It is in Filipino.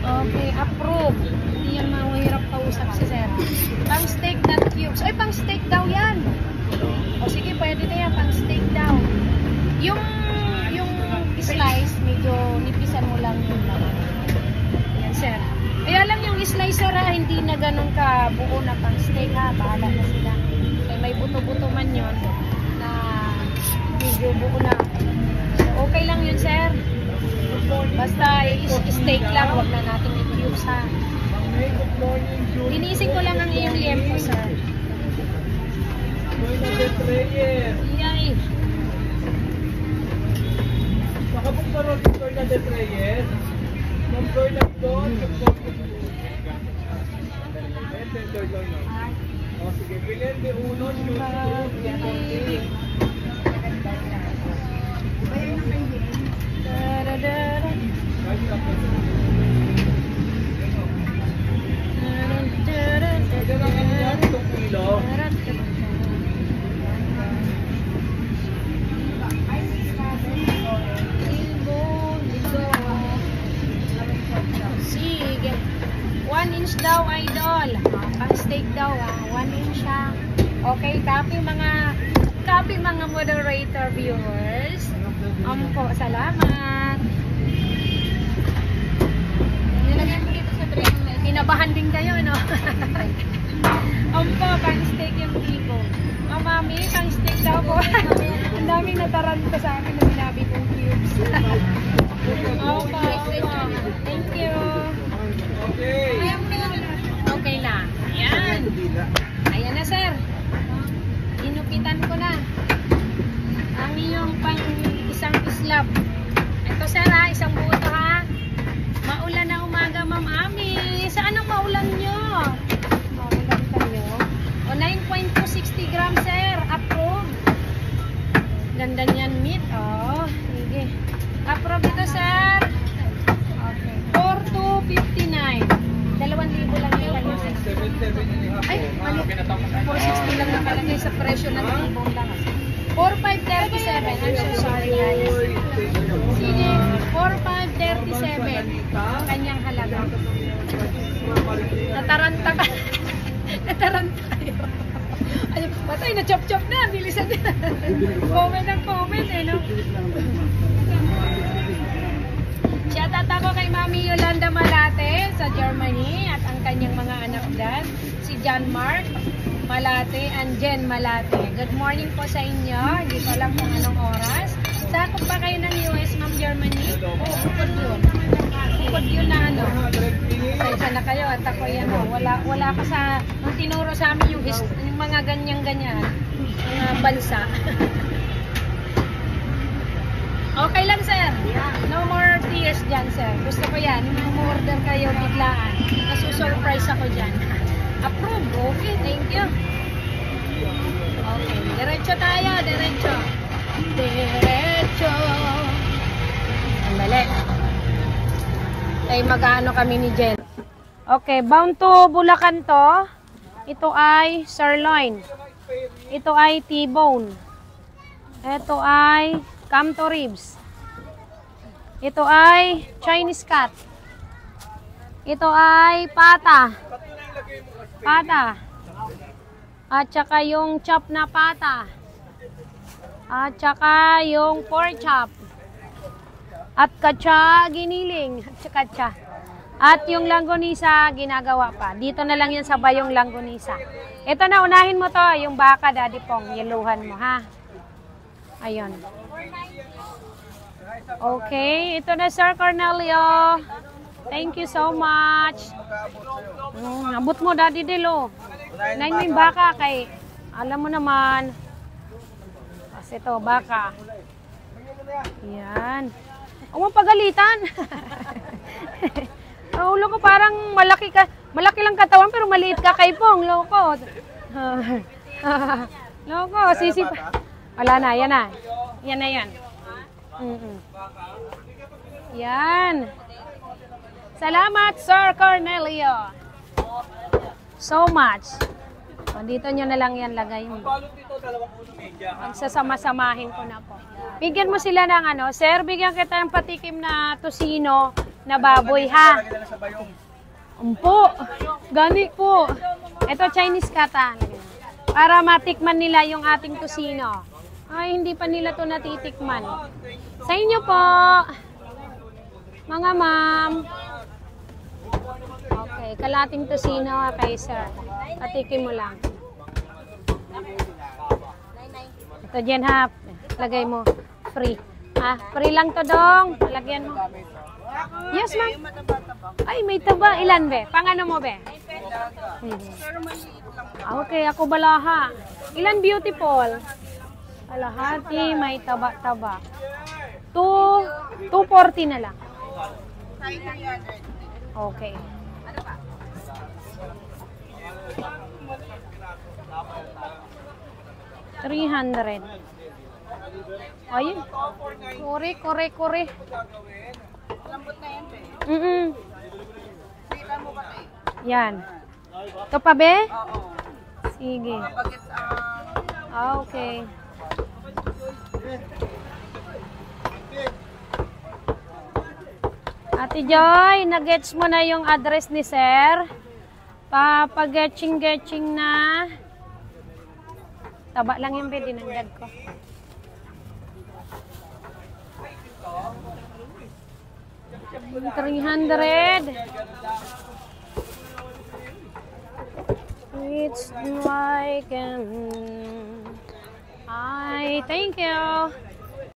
Okay, approve. Hindi yan mahirap kausap si sir. Pang steak not cubes. Ay, pang steak daw yan. O sige, pwede na yan. Pang steak daw. Yung slice, medyo nipisan mo lang yung laman. Yan, sir. Kaya lang yung slicer ha, hindi na ganun ka buo na pang steak ha. Bahala na sila. Kaya may buto-buto man yun na medyo buo na. So, okay lang yun, sir. Basta steak lang, huwag na natin i-cubes ha. Linisin ko lang ang iyong liempo, sir. Yay! Nakabong pa rin Victor na de Reyes. Number na doon. O sige, bilhin de uno. Sige. 1 inch daw, idol. Pang steak daw, 1 inch ha. Okay, copy mga moderator viewers. Po, salamat. Nilagyan ko dito sa tray. Kinabahan din kayo, no? Po, pang steak yung tipo. Mami, pang steak daw po. Ang daming nataranta sa akin na binabi kong cubes. Opo. Thank you. Okay na. Ayan. Ayan na, sir. Inupitan ko na. Ang iyong pang isang islab. Ito, sir, ha. Isang buo to, ha. Maulan na umaga, Ma'am Ami. Saan ang maulan nyo? Maulan kayo. O, 9.260 grams, sir. Approve. Ganda niyan, meat. O, sige. Approve ito, sir. Okay. 4,259. 2,000 lang nilagay, sir. Ay, mali. 460 lang nakalagay sa presyo ng libong lang. 4,537. I'm so sorry, guys. Sige, 4,537. Kanyang halaga. Nataranta ka. Nataranta kayo. Ay, patay na chop-chop na. Bilisan na. Comment ng comment, eh, no? Shoutout ako kay Mami Yolanda Malate sa Germany at ang kanyang mga anak dyan. Si John Mark Malate and Jen Malate. Good morning po sa inyo. Hindi ko alam kung anong oras. Sakop pa kayo ng US, Ma'am, Germany? Oo, bukod yun. Bukod yun na ano. Kaysa na kayo at ako yan. Wala ka sa, nung tinuro sa amin yung mga ganyan-ganyan. Mga bansa. Okay lang, sir. No more tears dyan, sir. Gusto ko yan. Yung order kayo biglaan. Nasusurprise ako dyan. Approve. Okay, thank you. Okay, diretso tayo. Diretso. Diretso. Ang mali. Ay, mag-ano kami ni Jen. Okay, bound to Bulacan to. Ito ay sirloin. Ito ay T-bone. Ito ay Camto ribs. Ito ay Chinese cut. Ito ay pata. Pata. At saka yung chop na pata. At saka yung pork chop. At katsa giniling. At saka katsa. At yung langgonisa ginagawa pa. Dito na lang yan sa bayong langgonisa. Ito na, unahin mo to. Yung baka, Daddy Pong. Yaluhan mo, ha? Ayun. Okay, ito na, Sir Cornelio. Thank you so much. Abot mo, Daddy Dilo. Unahin mo yung baka kay, alam mo naman. Kasi ito, baka. Yan. Huwag mo pagalitan. Ulo ko parang malaki ka. Malaki lang katawan pero maliit ka kay Pong. Loko. Loko, sisip. Wala na, yan na. Yan na yan. Yan. Salamat, Sir Cornelio. So much. O, dito nyo na lang yan lagay mo. Magsasama-samahin ko na po. Bigyan mo sila ng ano. Sir, bigyan kita ng patikim na tosino na baboy, ha? Lagyan na lang sa bayong. Umpo. Gani po. Ito Chinese kata. Para matikman nila yung ating kusino. Ay, hindi pa nila to natitikman. Sa inyo po. Mga ma'am. Okay, kalating tusino kay sir. Patikin mo lang. Ito dyan ha. Lagay mo. Free. Ah, free lang to dong. Lagyan mo. Yes ma'am. Ay, may taba. Ilan be? Pangano mo be? Okay, ako balaha. Ilan beautiful? Kalahati, may taba-taba. 240 na lang. Okay. $300. Ayun. Kore. Lambot na yan, be. Kita mo ba tayo? Yan. Ito pa, be? Oo. Sige. Bagets Okay. Ate Joy, nag-gets mo na yung address ni sir? Papag-getching na. Taba lang yung be, dinagdag ko. $300. It's like thank you.